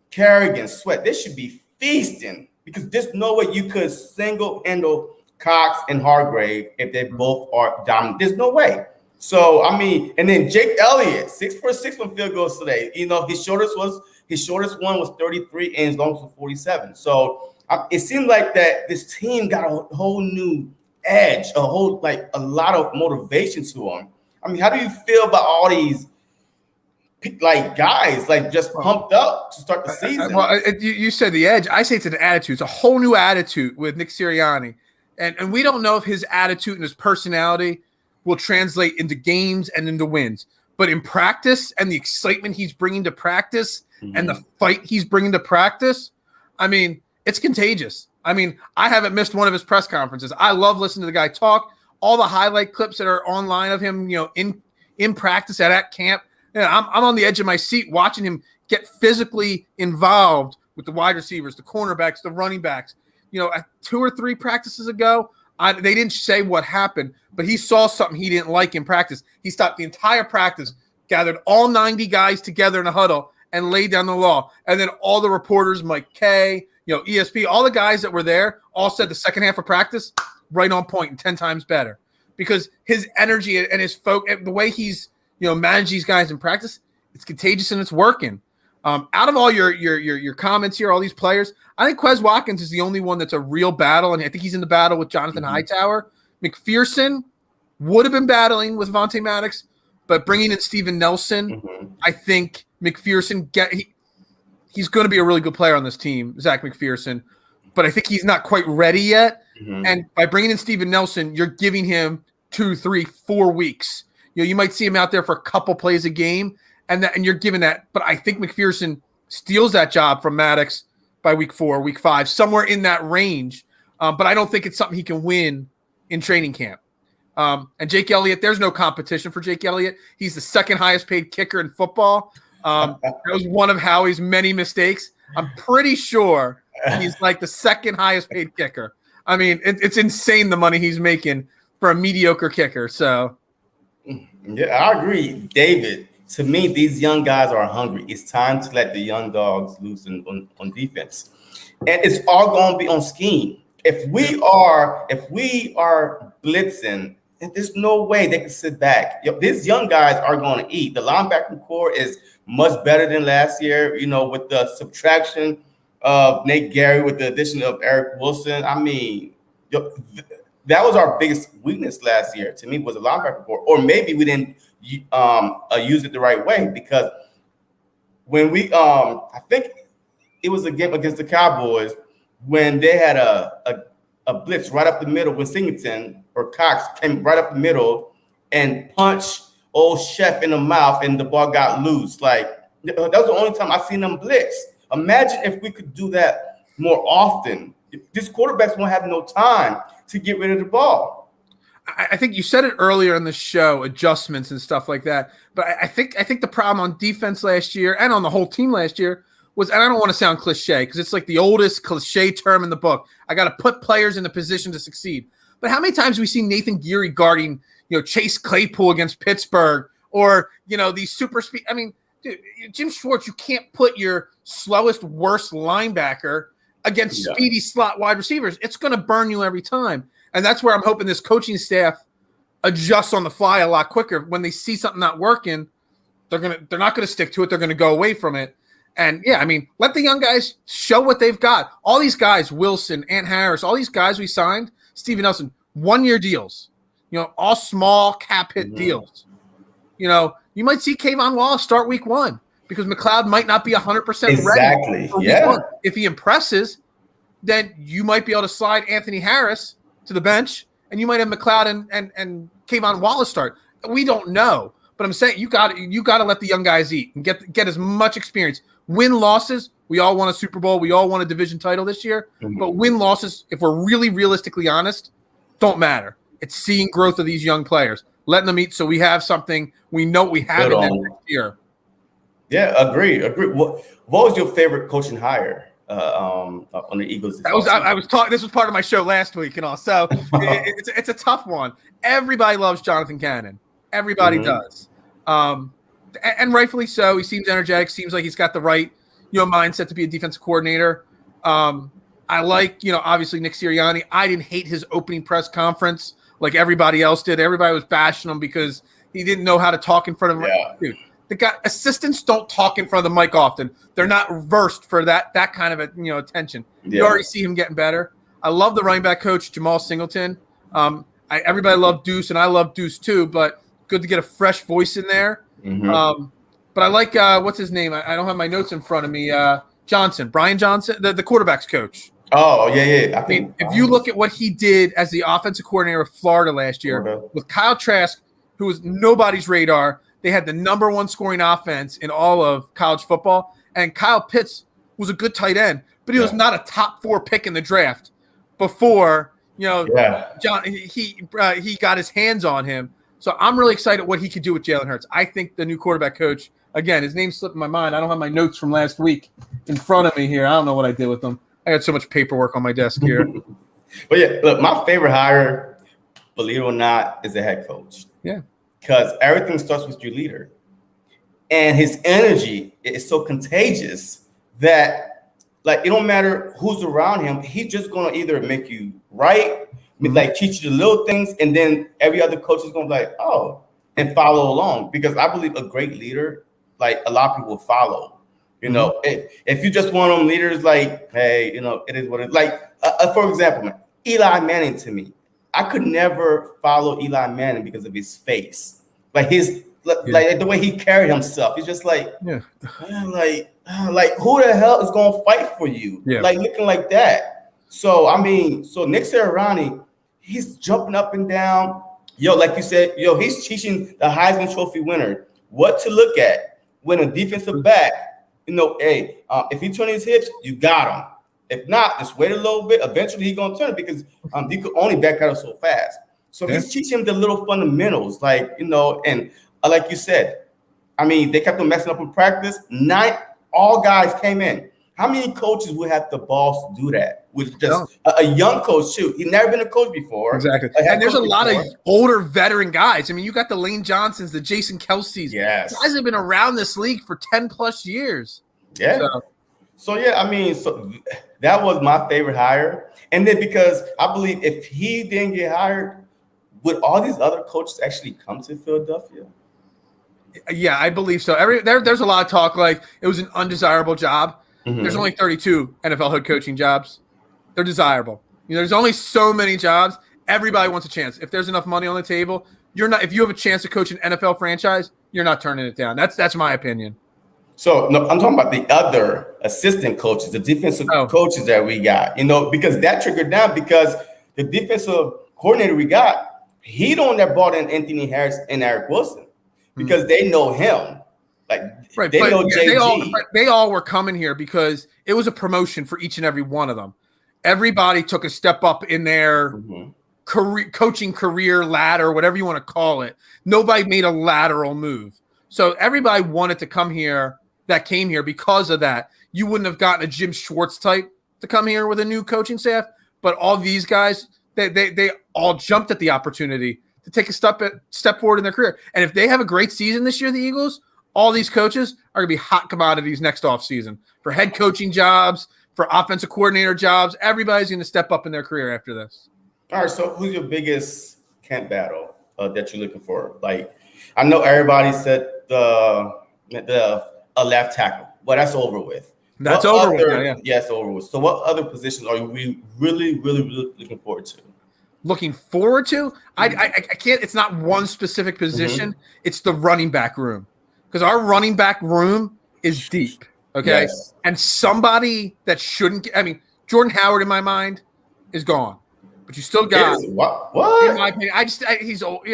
Speaker 1: Kerrigan, Sweat, they should be feasting because there's no way you could single-handle Cox and Hargrave if they both are dominant. There's no way. So, I mean, and then Jake Elliott, 6 for 6 from field goals today. His shortest one was 33 and his longest was 47. So it seemed like that this team got a whole new edge, a lot of motivation to them. I mean, how do you feel about all these guys just pumped up to start the season?
Speaker 2: Well, you said the edge. I say it's an attitude. It's a whole new attitude with Nick Sirianni. And we don't know if his attitude and his personality will translate into games and into wins. But in practice and the excitement he's bringing to practice and the fight he's bringing to practice, I mean, it's contagious. I mean, I haven't missed one of his press conferences. I love listening to the guy talk. All the highlight clips that are online of him, in practice at camp. I'm on the edge of my seat watching him get physically involved with the wide receivers, the cornerbacks, the running backs. 2 or 3 practices ago, they didn't say what happened, but he saw something he didn't like in practice. He stopped the entire practice, gathered all 90 guys together in a huddle, and laid down the law. And then all the reporters, Mike Kay, ESP, all the guys that were there, all said the second half of practice, right on point and 10 times better. Because his energy and his the way he's managed these guys in practice, it's contagious and it's working. Out of all your comments here, all these players, I think Quez Watkins is the only one that's a real battle, and I think he's in the battle with Jonathan Hightower. McPherson would have been battling with Vontae Maddox, but bringing in Steven Nelson, I think McPherson he's going to be a really good player on this team, Zach McPherson, but I think he's not quite ready yet. Mm-hmm. And by bringing in Steven Nelson, you're giving him 2, 3, 4 weeks. You might see him out there for a couple plays a game, and you're giving that. But I think McPherson steals that job from Maddox by week 4, week 5, somewhere in that range. But I don't think it's something he can win in training camp. And Jake Elliott, there's no competition for Jake Elliott. He's the second highest paid kicker in football. That was one of Howie's many mistakes. I'm pretty sure he's like the second highest paid kicker. I mean, it's insane the money he's making for a mediocre kicker. So,
Speaker 1: yeah, I agree, David. To me, these young guys are hungry. It's time to let the young dogs loose on defense, and it's all going to be on scheme. If we are blitzing, there's no way they can sit back. These young guys are going to eat. The linebacker core is much better than last year. With the subtraction of Nate Gary, with the addition of Eric Wilson. I mean, that was our biggest weakness last year. To me, was the linebacker core, or maybe we didn't use it the right way, because when we, I think it was a game against the Cowboys when they had a blitz right up the middle when Singleton or Cox came right up the middle and punched old Chef in the mouth, and the ball got loose. Like, that was the only time I seen them blitz. Imagine if we could do that more often. These quarterbacks won't have no time to get rid of the ball.
Speaker 2: I think you said it earlier in the show, adjustments and stuff like that. But I think the problem on defense last year and on the whole team last year was, and I don't want to sound cliche because it's like the oldest cliche term in the book, I got to put players in a position to succeed. But how many times have we seen Nathan Geary guarding, Chase Claypool against Pittsburgh, or, these super speed? I mean, dude, Jim Schwartz, you can't put your slowest, worst linebacker against speedy slot wide receivers. It's going to burn you every time. And that's where I'm hoping this coaching staff adjusts on the fly a lot quicker. When they see something not working, they're not going to stick to it. They're going to go away from it. And yeah, I mean, let the young guys show what they've got. All these guys, Wilson, Ant Harris, all these guys we signed, Steven Nelson, 1-year deals, all small cap hit deals. You might see Kayvon Wallace start week 1 because McLeod might not be 100% ready.
Speaker 1: Exactly.
Speaker 2: For week 1. If he impresses, then you might be able to slide Anthony Harris to the bench, and you might have McLeod and Kayvon Wallace start. We don't know, but I'm saying you got to let the young guys eat and get as much experience. Win losses, we all won a Super Bowl, we all won a division title this year, but win losses, if we're really realistically honest, don't matter. It's seeing growth of these young players, letting them eat, so we have something we know we have in them next year.
Speaker 1: Yeah, agree. What was your favorite coaching hire on the Eagles?
Speaker 2: I was talking. This was part of my show last week, and all. So it's a tough one. Everybody loves Jonathan Cannon. Everybody does, and rightfully so. He seems energetic. Seems like he's got the right mindset to be a defensive coordinator. I like obviously Nick Sirianni. I didn't hate his opening press conference like everybody else did. Everybody was bashing him because he didn't know how to talk in front of him.
Speaker 1: Yeah.
Speaker 2: Dude, the guy, assistants don't talk in front of the mic often. They're not versed for that kind of attention. You already see him getting better. I love the running back coach, Jamal Singleton. Everybody loved Deuce, and I love Deuce too, but good to get a fresh voice in there. But I like, what's his name? I don't have my notes in front of me. Brian Johnson, the quarterback's coach.
Speaker 1: Oh, yeah.
Speaker 2: I mean, if you look at what he did as the offensive coordinator of Florida last year with Kyle Trask, who was nobody's radar, they had the number 1 scoring offense in all of college football. And Kyle Pitts was a good tight end, but he was not a top 4 pick in the draft before, John, he got his hands on him. So I'm really excited what he could do with Jalen Hurts. I think the new quarterback coach, again, his name slipped my mind. I don't have my notes from last week in front of me here. I don't know what I did with them. I got so much paperwork on my desk here.
Speaker 1: But yeah, look, my favorite hire, believe it or not, is the head coach.
Speaker 2: Yeah.
Speaker 1: Because everything starts with your leader. And his energy is so contagious that, like, it don't matter who's around him. He's just going to either make you right, like teach you the little things, and then every other coach is going to be like, oh, and follow along. Because I believe a great leader, like, a lot of people follow. If you just want them leaders, like, hey, it is what it is. Like, for example, man, Eli Manning to me, I could never follow Eli Manning because of his face. Like, like the way he carried himself. He's just like,
Speaker 2: Yeah.
Speaker 1: man, like who the hell is gonna fight for you?
Speaker 2: Yeah.
Speaker 1: Like looking like that. So I mean, so Nick Sirianni, he's jumping up and down. Yo, like you said, he's teaching the Heisman Trophy winner what to look at when a defensive back, hey, if he turns his hips, you got him. If not, just wait a little bit. Eventually, he's gonna turn it because you could only back out so fast. So he's teaching him the little fundamentals, like and like you said, I mean, they kept on messing up in practice. Not all guys came in. How many coaches would have the balls to do that? With just a young coach too. He's never been a coach before.
Speaker 2: Exactly. And there's a lot of older veteran guys. I mean, you got the Lane Johnsons, the Jason Kelce's.
Speaker 1: Yes.
Speaker 2: Guys have been around this league for 10 plus years.
Speaker 1: Yeah. So yeah, I mean, so that was my favorite hire. And then because I believe if he didn't get hired, would all these other coaches actually come to Philadelphia?
Speaker 2: Yeah, I believe so. There's a lot of talk like it was an undesirable job. Mm-hmm. There's only 32 NFL head coaching jobs. They're desirable. There's only so many jobs. Everybody wants a chance. If there's enough money on the table, if you have a chance to coach an NFL franchise, you're not turning it down. That's my opinion.
Speaker 1: So no, I'm talking about the other assistant coaches, the defensive coaches that we got, because that trickled down because the defensive coordinator we got, he the one that brought in Anthony Harris and Eric Wilson because they know him. Like they know JG.
Speaker 2: They all were coming here because it was a promotion for each and every one of them. Everybody took a step up in their coaching career ladder, whatever you want to call it. Nobody made a lateral move. So everybody wanted to come here that came here because of that. You wouldn't have gotten a Jim Schwartz type to come here with a new coaching staff, but all these guys, they all jumped at the opportunity to take a step forward in their career. And if they have a great season this year, the Eagles, all these coaches are going to be hot commodities next offseason for head coaching jobs, for offensive coordinator jobs. Everybody's going to step up in their career after this.
Speaker 1: All right, so who's your biggest camp battle that you're looking for? Like, I know everybody said the left tackle. Well, that's over with.
Speaker 2: That's over with. Yeah.
Speaker 1: Yes, over with. So what other positions are you really looking forward to?
Speaker 2: Looking forward to? I can't. It's not one specific position. Mm-hmm. It's the running back room. Because our running back room is deep, okay? Yes. And somebody that shouldn't – I mean, Jordan Howard, in my mind, is gone. But you still got –
Speaker 1: What?
Speaker 2: In my opinion, he's old.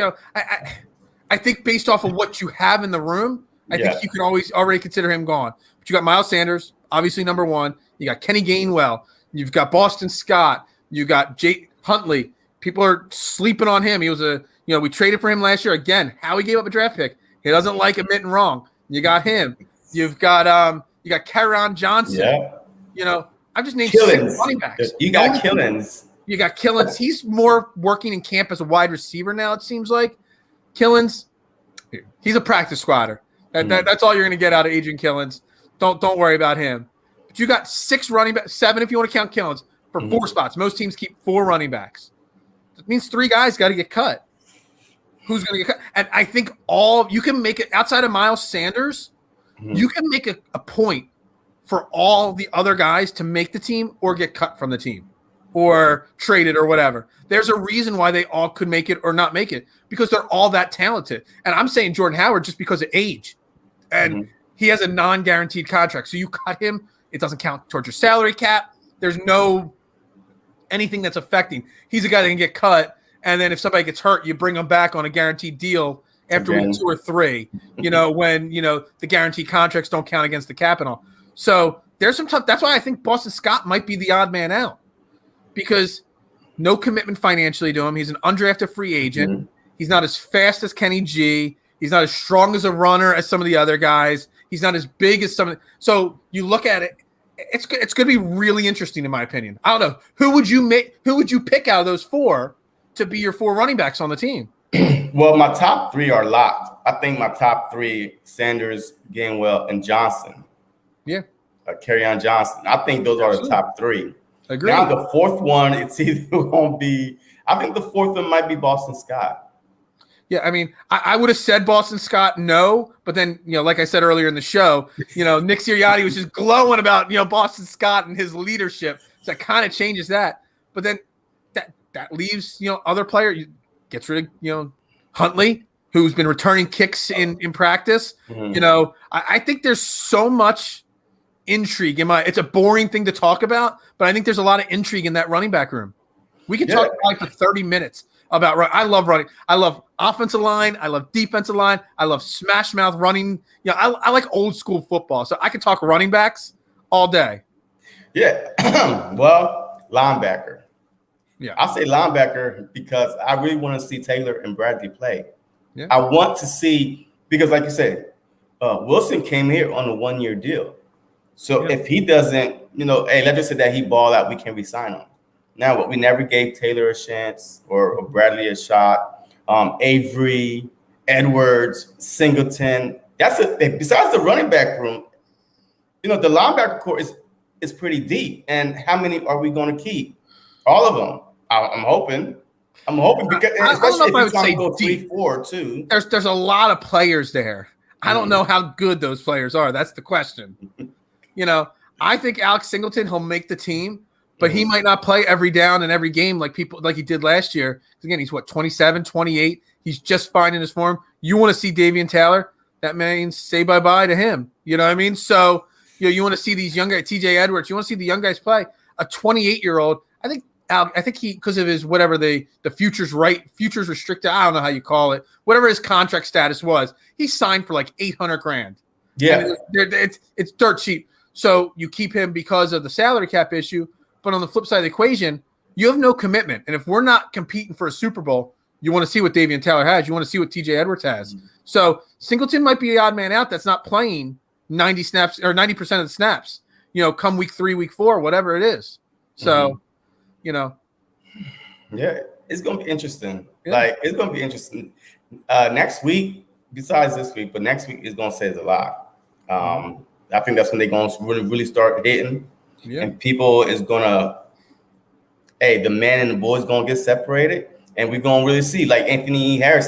Speaker 2: I think based off of what you have in the room, I think you can already consider him gone. But you got Miles Sanders, obviously number one. You got Kenny Gainwell. You've got Boston Scott. You got Jake Huntley. People are sleeping on him. He was we traded for him last year. Again, how he gave up a draft pick. He doesn't like admitting wrong. You got him. You've got Kerryon Johnson. Yeah. I've just named six running backs.
Speaker 1: You got Killins.
Speaker 2: You got Killins. He's more working in camp as a wide receiver now, it seems like. Killins, he's a practice squatter. That's all you're going to get out of Adrian Killins. Don't worry about him. But you got 6 running backs, 7 if you want to count Killins, for 4 spots. Most teams keep 4 running backs. That means 3 guys got to get cut. Who's going to get cut? And I think you can make it outside of Miles Sanders. You can make a point for all the other guys to make the team or get cut from the team or traded or whatever. There's a reason why they all could make it or not make it because they're all that talented. And I'm saying Jordan Howard just because of age. And he has a non-guaranteed contract. So you cut him, it doesn't count towards your salary cap. There's no anything that's affecting. He's a guy that can get cut. And then if somebody gets hurt, you bring them back on a guaranteed deal after week 2 or 3, when, the guaranteed contracts don't count against the cap and all. So there's some tough – that's why I think Boston Scott might be the odd man out because no commitment financially to him. He's an undrafted free agent. He's not as fast as Kenny G. He's not as strong as a runner as some of the other guys. He's not as big as some of the – so you look at it, it's going to be really interesting in my opinion. I don't know. Who would you pick out of those 4 to be your 4 running backs on the team?
Speaker 1: Well, my top 3 are locked. I think my top 3, Sanders, Gainwell, and Johnson.
Speaker 2: Yeah.
Speaker 1: Kerryon Johnson. I think those are the top 3.
Speaker 2: Agreed.
Speaker 1: Now the 4th one, it's either going to be – I think the 4th one might be Boston Scott.
Speaker 2: Yeah, I mean, I would have said Boston Scott no, but then, like I said earlier in the show, Nick Sirianni was just glowing about, Boston Scott and his leadership. So that kind of changes that. But then that leaves, other players, gets rid of, Huntley, who's been returning kicks in practice.
Speaker 1: Mhm.
Speaker 2: You know, I think there's so much intrigue it's a boring thing to talk about, but I think there's a lot of intrigue in that running back room. We could talk probably for 30 minutes about run. I love running. I love offensive line. I love defensive line. I love smash mouth running. You know, I like old school football. So I could talk running backs all day.
Speaker 1: Yeah. Well, linebacker.
Speaker 2: Yeah.
Speaker 1: I'll say linebacker because I really want to see Taylor and Bradley play.
Speaker 2: Yeah.
Speaker 1: I want to see, because like you said, Wilson came here on a 1-year deal. So if he doesn't, you know, hey, let's just say that he ball out, we can resign him. Now, what we never gave Taylor a chance or Bradley a shot. Avery, Edwards, Singleton. That's it. Besides the running back room, you know, the linebacker core is pretty deep. And how many are we going to keep? All of them. I'm hoping because especially if you want to go 3-4 too.
Speaker 2: There's a lot of players there. I don't know how good those players are. That's the question. You know, I think Alex Singleton, he'll make the team, but he might not play every down and every game like he did last year. Again, he's 27, 28. He's just finding his form. You want to see Davian Taylor? That means say bye-bye to him. You know what I mean? So, you know, you want to see these young guys, TJ Edwards, you want to see the young guys play. A 28-year-old, I think he, because of his whatever the futures restricted, I don't know how you call it, whatever his contract status was, he signed for like $800,000.
Speaker 1: Yeah,
Speaker 2: it's dirt cheap. So you keep him because of the salary cap issue, but on the flip side of the equation, you have no commitment. And if we're not competing for a Super Bowl, you want to see what Davian Taylor has. You want to see what TJ Edwards has. So Singleton might be the odd man out that's not playing 90 snaps or 90% of the snaps. You know, come week 3, week 4, whatever it is. So. You know,
Speaker 1: yeah, it's gonna be interesting. Yeah. Like it's gonna be interesting. Next week, besides this week, but next week is gonna say a lot. I think that's when they're gonna really start hitting, and people is gonna, the man and the boys gonna get separated, and we're gonna really see. Like Anthony Harris,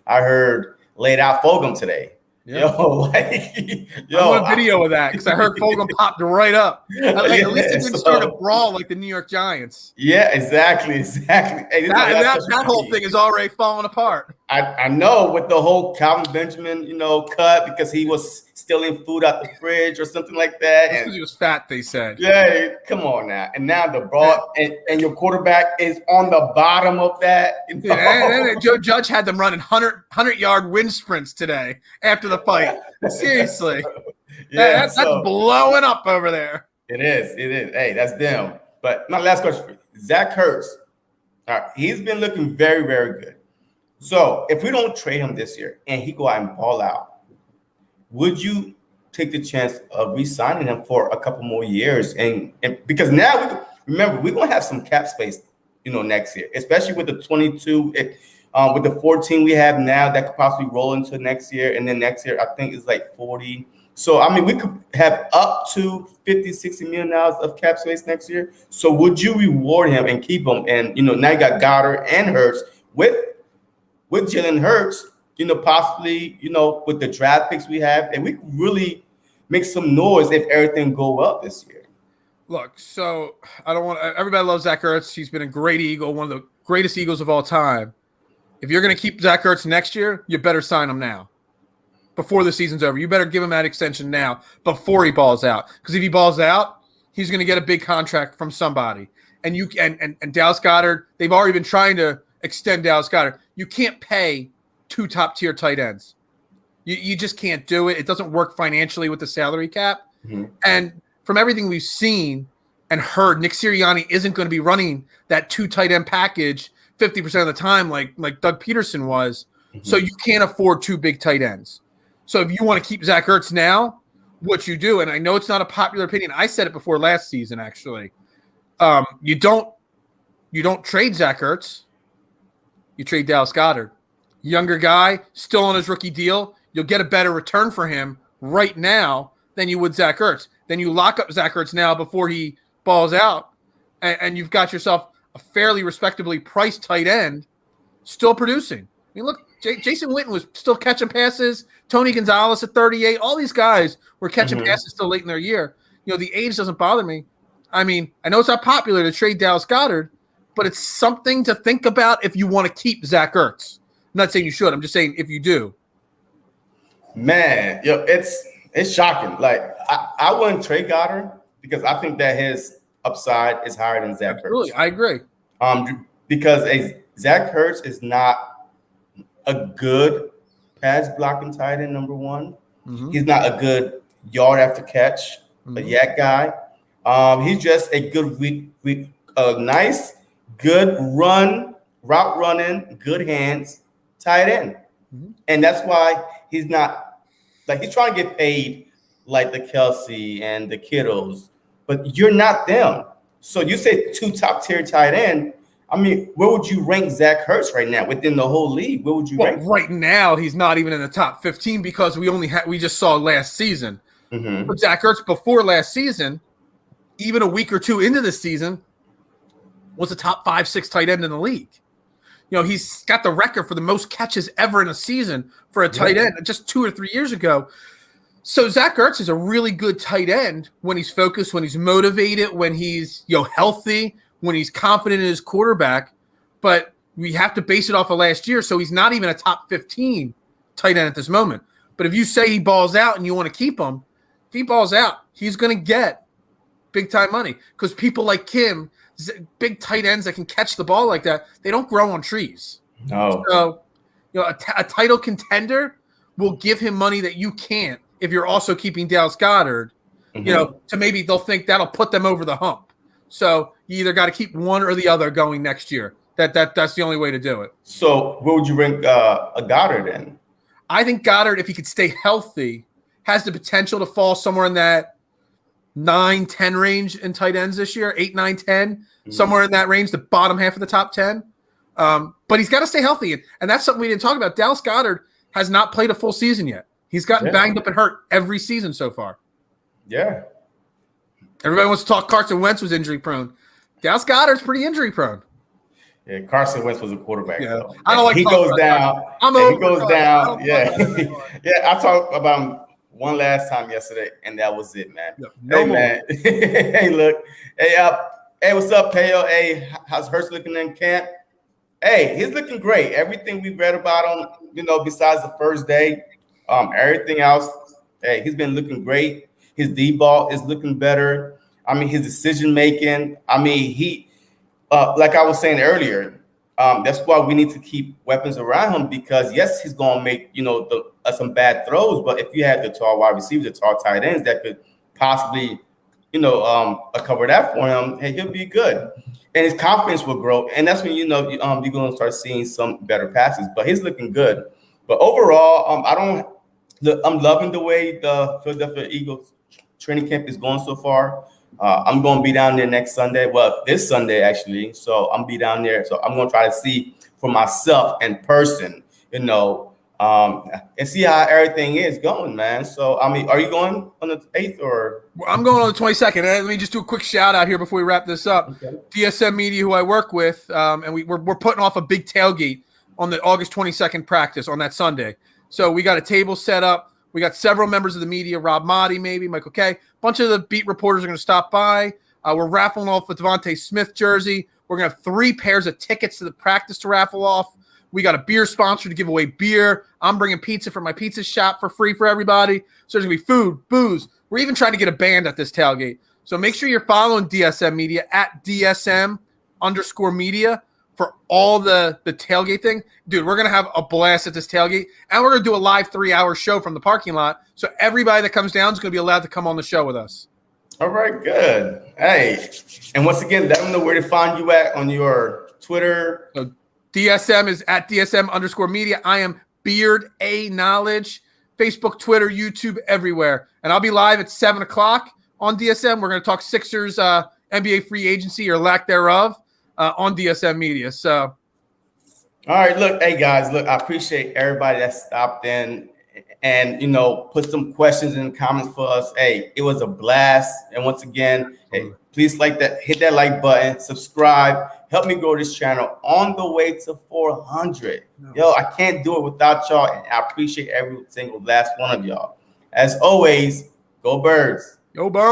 Speaker 1: I heard laid out Fulgham today. Yeah. I
Speaker 2: want a video of that because I heard Fulgham popped right up. At least it didn't start a brawl like the New York Giants.
Speaker 1: Yeah, exactly. Hey,
Speaker 2: that whole thing is already falling apart.
Speaker 1: I know, with the whole Calvin Benjamin, you know, cut because he was stealing food out the fridge or something like that.
Speaker 2: Because he was fat, they said.
Speaker 1: Yeah, come on now. And now the brawl and your quarterback is on the bottom of that. You know?
Speaker 2: And Joe Judge had them running 100-yard wind sprints today after the fight. Seriously. That's blowing up over there.
Speaker 1: It is. Hey, that's them. But my last question for you. Zach Ertz. All right, he's been looking very, very good. So if we don't trade him this year and he go out and ball out, would you take the chance of re-signing him for a couple more years? And because now we're going to have some cap space, you know, next year, especially with the 22, with the 14 we have now that could possibly roll into next year. And then next year, I think it's like 40. So, I mean, we could have up to $50-60 million of cap space next year. So would you reward him and keep him? And, you know, now you got Goddard and Hurts with Jalen Hurts, you know, possibly, you know, with the draft picks we have, and we could really make some noise if everything go well this year.
Speaker 2: Look, so everybody loves Zach Ertz. He's been a great Eagle, one of the greatest Eagles of all time. If you're going to keep Zach Ertz next year, you better sign him now before the season's over. You better give him that extension now before he balls out. Because if he balls out, he's going to get a big contract from somebody. And and Dallas Goedert, they've already been trying to extend Dallas Goedert. You can't pay 2 top-tier tight ends. You just can't do it. It doesn't work financially with the salary cap. Mm-hmm. And from everything we've seen and heard, Nick Sirianni isn't going to be running that 2 tight end package 50% of the time like Doug Peterson was. Mm-hmm. So you can't afford 2 big tight ends. So if you want to keep Zach Ertz now, what you do, and I know it's not a popular opinion. I said it before last season, actually. You don't trade Zach Ertz. You trade Dallas Goedert. Younger guy, still on his rookie deal. You'll get a better return for him right now than you would Zach Ertz. Then you lock up Zach Ertz now before he balls out, and you've got yourself a fairly respectably priced tight end still producing. I mean, look, Jason Witten was still catching passes. Tony Gonzalez at 38. All these guys were catching passes still late in their year. You know, the age doesn't bother me. I mean, I know it's not popular to trade Dallas Goedert, but it's something to think about if you want to keep Zach Ertz. not saying you should. I'm just saying if you do.
Speaker 1: Man, it's shocking. Like I wouldn't trade Goddard because I think that his upside is higher than Zach
Speaker 2: Absolutely,
Speaker 1: Ertz.
Speaker 2: I agree.
Speaker 1: Because Zach Ertz is not a good pass blocking tight end, number one.
Speaker 2: Mm-hmm.
Speaker 1: He's not a good yard after catch, a yak guy. He's just a good nice, good route running, good hands tight end.
Speaker 2: Mm-hmm.
Speaker 1: And that's why he's not like he's trying to get paid like the Kelsey and the Kittles, but you're not them. So you say 2 top tier tight end. I mean, where would you rank Zach Ertz right now within the whole league? Where would you rank?
Speaker 2: Right now, he's not even in the top 15 because we just saw last season.
Speaker 1: Mm-hmm.
Speaker 2: But Zach Ertz before last season, even a week or two into the season, was a top 5-6 tight end in the league. You know, he's got the record for the most catches ever in a season for a tight end just 2 or 3 years ago. So Zach Ertz is a really good tight end when he's focused, when he's motivated, when he's healthy, when he's confident in his quarterback. But we have to base it off of last year, so he's not even a top 15 tight end at this moment. But if you say he balls out and you want to keep him, if he balls out, he's going to get big-time money because people like him, big tight ends that can catch the ball like that, they don't grow on trees.
Speaker 1: No.
Speaker 2: So, a title contender will give him money that you can't if you're also keeping Dallas Goedert, to maybe they'll think that'll put them over the hump. So you either got to keep one or the other going next year. That's the only way to do it.
Speaker 1: So where would you rank a Goddard in?
Speaker 2: I think Goddard, if he could stay healthy, has the potential to fall somewhere in that 9-10 range in tight ends this year, 8, 9, 10, somewhere in that range, the bottom half of the top 10. But he's got to stay healthy. And that's something we didn't talk about. Dallas Goedert has not played a full season yet. He's gotten banged up and hurt every season so far.
Speaker 1: Yeah.
Speaker 2: Everybody wants to talk Carson Wentz was injury prone. Dallas Goedert's pretty injury prone.
Speaker 1: Yeah, Carson Wentz was a quarterback.
Speaker 2: Yeah.
Speaker 1: Though.
Speaker 2: I don't like
Speaker 1: he goes down. He goes down. Yeah. Yeah, I talked about him one last time yesterday, and that was it, man.
Speaker 2: Yeah,
Speaker 1: man. Hey, look. Hey, what's up, Pale? Hey, how's Hurts looking in camp? Hey, he's looking great. Everything we read about him, besides the first day, everything else, hey, he's been looking great. His D-ball is looking better. I mean, his decision making. I mean, he, like I was saying earlier, that's why we need to keep weapons around him because yes, he's gonna make some bad throws, but if you had the tall wide receivers, the tall tight ends that could possibly, cover that for him, hey, he'll be good, and his confidence will grow, and that's when you're gonna start seeing some better passes. But he's looking good. But overall, I'm loving the way the Philadelphia Eagles training camp is going so far. I'm going to be down there next Sunday. Well, this Sunday, actually. So I'm be down there. So I'm going to try to see for myself in person, and see how everything is going, man. So, I mean, are you going on the 8th or? I'm
Speaker 2: going on the 22nd. Let me just do a quick shout out here before we wrap this up. Okay. DSM Media, who I work with, and we're putting off a big tailgate on the August 22nd practice on that Sunday. So we got a table set up. We got several members of the media, Rob Motti, maybe, Michael Kay. A bunch of the beat reporters are going to stop by. We're raffling off a Devontae Smith jersey. We're going to have 3 pairs of tickets to the practice to raffle off. We got a beer sponsor to give away beer. I'm bringing pizza from my pizza shop for free for everybody. So there's going to be food, booze. We're even trying to get a band at this tailgate. So make sure you're following DSM Media at DSM_media for all the tailgate thing. Dude, we're going to have a blast at this tailgate. And we're going to do a live 3-hour show from the parking lot. So everybody that comes down is going to be allowed to come on the show with us.
Speaker 1: All right, good. Hey, and once again, let them know where to find you at on your Twitter.
Speaker 2: So DSM is at DSM_media. I am Beard A Knowledge. Facebook, Twitter, YouTube, everywhere. And I'll be live at 7 o'clock on DSM. We're going to talk Sixers NBA free agency or lack thereof on DSM Media. So,
Speaker 1: all right, look, hey guys, look, I appreciate everybody that stopped in and put some questions in the comments for us. Hey, it was a blast. And once again, hey, please hit that like button, subscribe, help me grow this channel on the way to 400. Yo, I can't do it without y'all, and I appreciate every single last one of y'all. As always, go Birds.
Speaker 2: Go Birds.